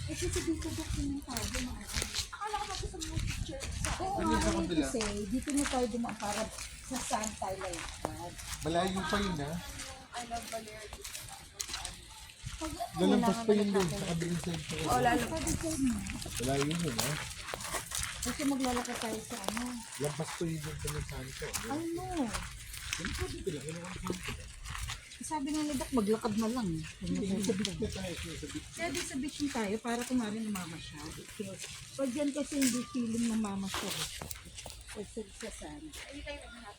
Kasi sa dito yung tayo dumaan. Akala ko ba gusto mo picture sa Oo nga rin kasi dito na tayo dumaan para sa saan tayo lalakad. Malayo pa yun ha. I love Balearic. Lalampas pa yun doon sa kabilang side pa yun. O, lalo. Malayo yun ha. Kasi maglalakad tayo sa ano. Lampas pa yun doon sa may santo. Ano? Sabi nga ni Doc, maglakad na lang. Kaya di sa beach na tayo para kumari namamasyal. Pag yan kasi hindi feeling namamasyal. Kasi sa sana. Hindi tayo naghanap.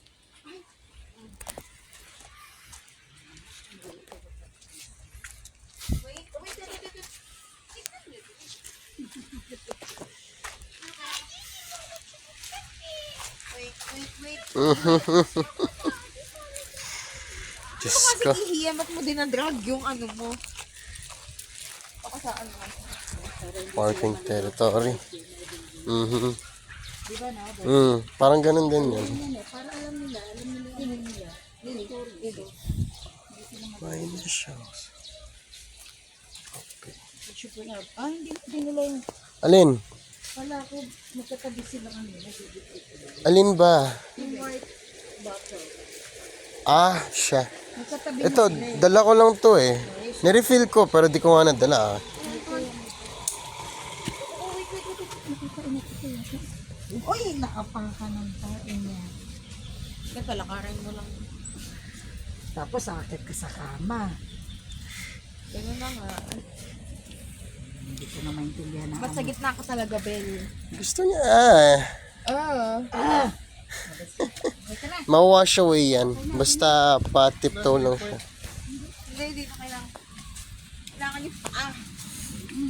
Wait, wait, wait, wait. Wait. Diyos Kasi ko. ihiya, ba't mo dinadrag yung ano mo? Ako sa ano. Parking territory. Mhm. Di ba na? Parang ganun din yan. Yan eh, para alam nila ano nila. Ito. Find the shows. Ah, hindi nila yung Alin? pala ko magkatabi sila kanina. Alin ba? Yung white bottle. Ah, siya. Magkatabi Ito, dala ko lang to eh. Nirefill ko pero di ko nga nadala ah. Uy, nakapangka ng tayo niya. Teka, lakarin mo lang. Tapos akit ka sa kama. Ganun na nga. Hindi ko na maintindihan na. Ba't sa gitna ka talaga, Bel? Gusto niya ah. Ma-wash away yan. Basta pa-tiptoe lang siya. Hindi na kailangan. Kailangan yung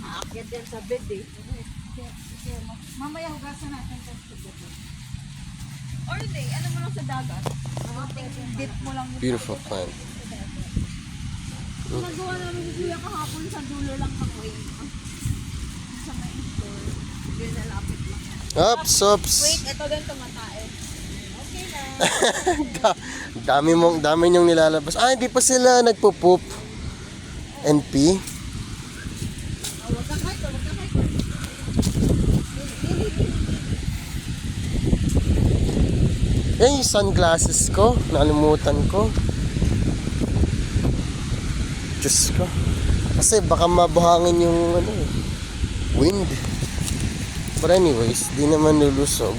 Aakyat yan sa bed eh. Mamaya hugasan natin sa bed. Or hindi, ano mo lang sa dagat. Dip mo lang. Beautiful plant. Nagawa namin ni Kuya kahapon sa dulo lang ng wave. Sa main floor. Yun, nalapit lang. Oops. Wait, ito din tumatae. Okay na. Dami niyong nilalabas. Ah, hindi pa sila nagpo-poop. NP. Huwag ka kahit. Yan yung sunglasses ko. Nakalimutan ko. Diyos ko. Kasi baka mabuhangin yung ano, wind. But anyways, di naman lulusob.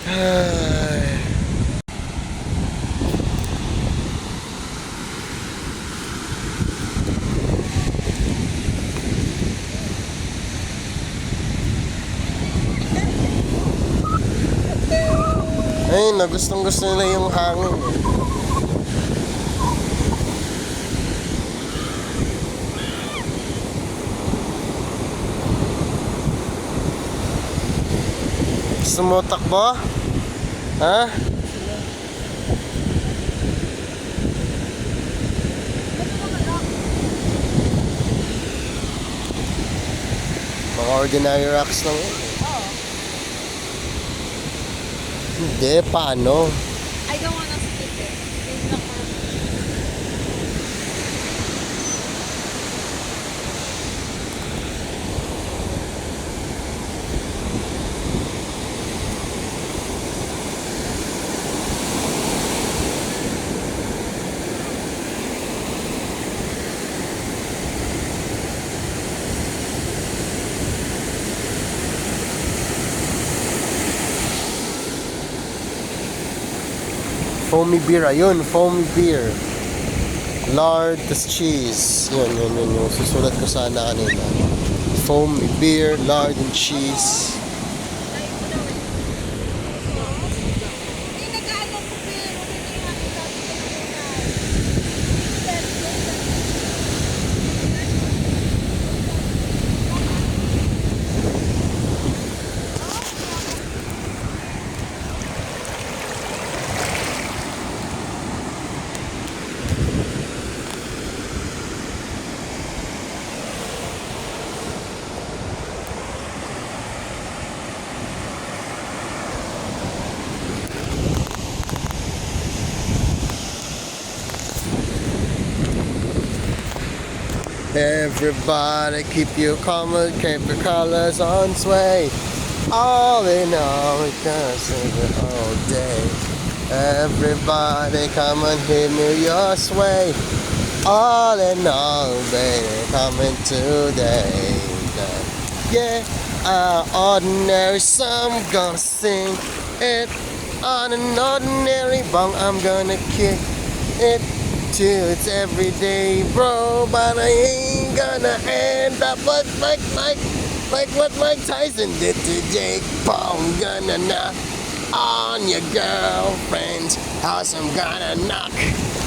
Ay. Ayun na, gustong gusto nila yung hangin eh. Gusto mo takbo? Ha? Mga ordinary rocks lang yun. Hindi, paano? I don't wanna skip it. Yun lang ako. Foamy beer, ayun, foamy beer. Lard, tas cheese. Yun, yung susulat ko sana kanina. Foamy beer, lard and cheese. Hindi nag-ano ko pero hindi nga kita Everybody keep your calm, keep your colors on sway. All in all, we gonna sing it all day. Everybody come and hit me your sway. All in all, baby, coming today. Yeah, ordinary song, gonna sing it on an ordinary bong. I'm gonna kick it till it's everyday, bro. But I ain't gonna end up like what Mike Tyson did to Jake Paul. I'm gonna knock on your girlfriend's house. I'm gonna knock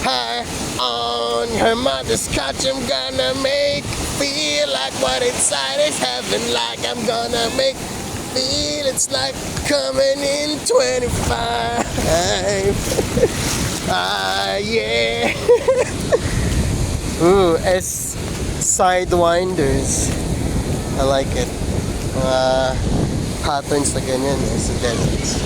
her on her mother's couch. I'm gonna make feel like what inside is heaven. Like I'm gonna make feel it's like coming in 25. Yeah. Ooh, it's sidewinders. I like it. Patterns na ganyan sa deserts.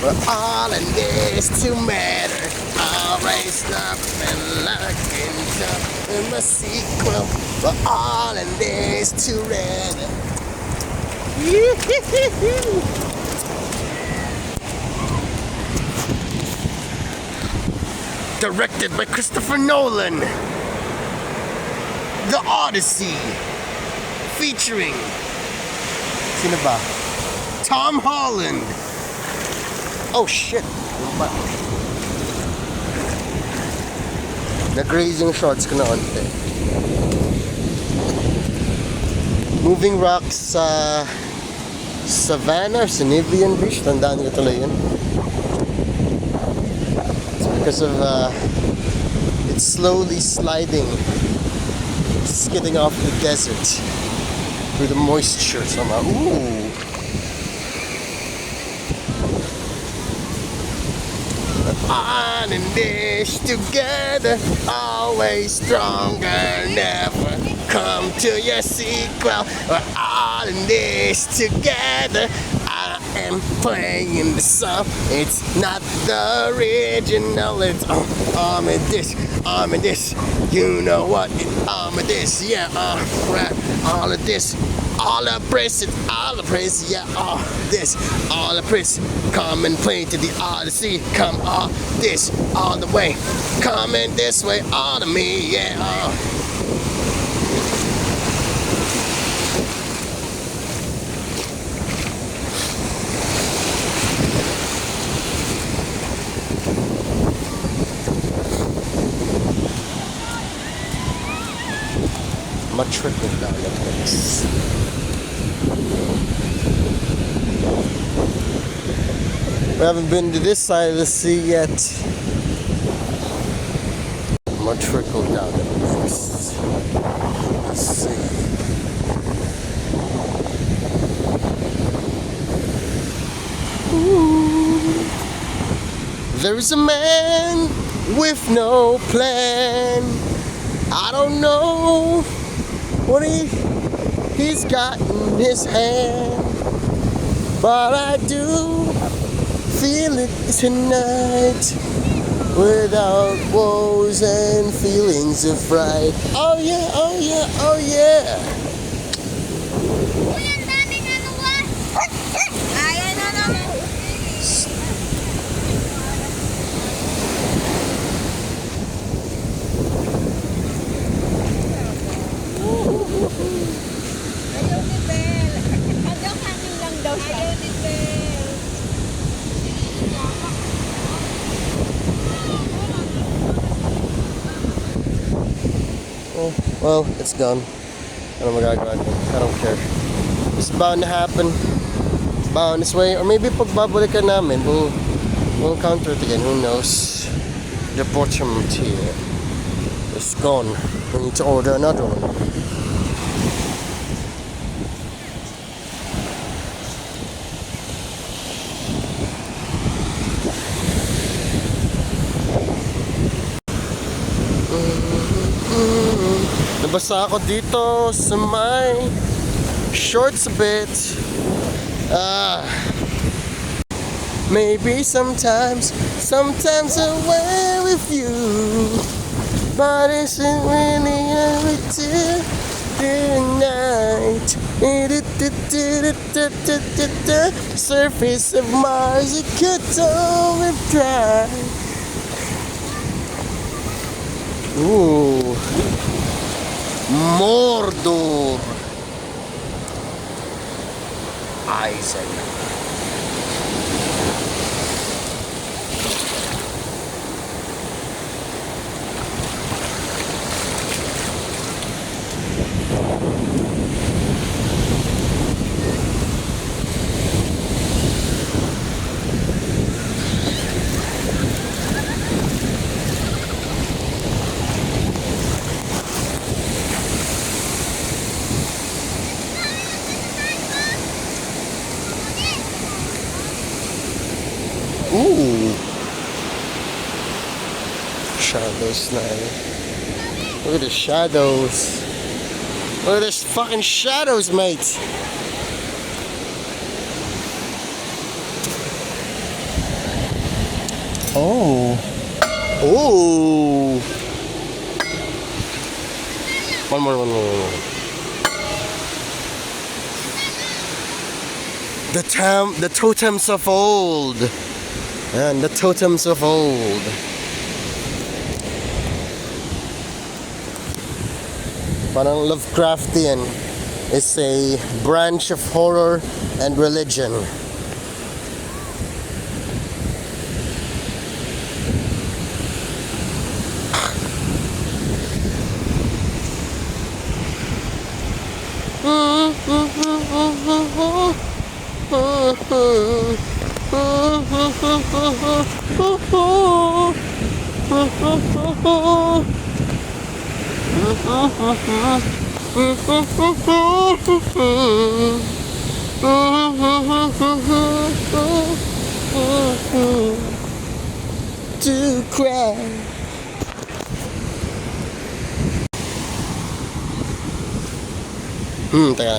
We're all in this to matter. All raised up and looking up in the sequel. We're all in this to red. Directed by Christopher Nolan. The Odyssey. Featuring sino ba? Tom Holland. Oh shit. Nag-raise yung shorts ko na onte. Moving Rocks sa Savannah or Sanivian Beach. Tandaan nyo tuloy yun. It's because of it's slowly sliding, skidding off the desert through the moisture somehow. Ooh. On in this together, always stronger, never come to your sequel. We're all in this together. I am playing the song. It's not the original. It's I'm in this. You know what? I'm in this. Yeah, right. All of this. All the praise, yeah, all this, all the praise. Come and play to the Odyssey. Come all this, all the way. Come in this way, all to me, yeah. Trickle down the place. We haven't been to this side of the sea yet. I'm gonna trickle down the place. Let's see. Ooh. There's a man with no plan. I don't know what he's got in his hand, but I do feel it tonight, without woes and feelings of fright. Oh yeah, oh yeah, oh yeah. Uy, ang daming ano ba? Ayan na naman. Ayaw ni Bel. Hanggang hangin lang daw siya. Ayaw ni Bel. Oh, well, it's gone. Ano magagawa ko? I don't care. It's bound to happen. Bound this way. Or maybe pagbabalikan namin, we'll encounter it again. Who knows? The bottom tier is gone. We need to order another one. Nabasa ako dito sa may shorts a bit. Maybe sometimes away with you. but is it really ever to tonight? Surface of Mars, it could overdrive. Ooh, Mordor. Isaac. Ooh. Shadows na eh. Look at the shadows. Look at this fucking shadows, mate. Oh. Oh. One more. The totems of old. And the totems of old. Parang Lovecraftian is a branch of horror and religion. To cry. Teka nga.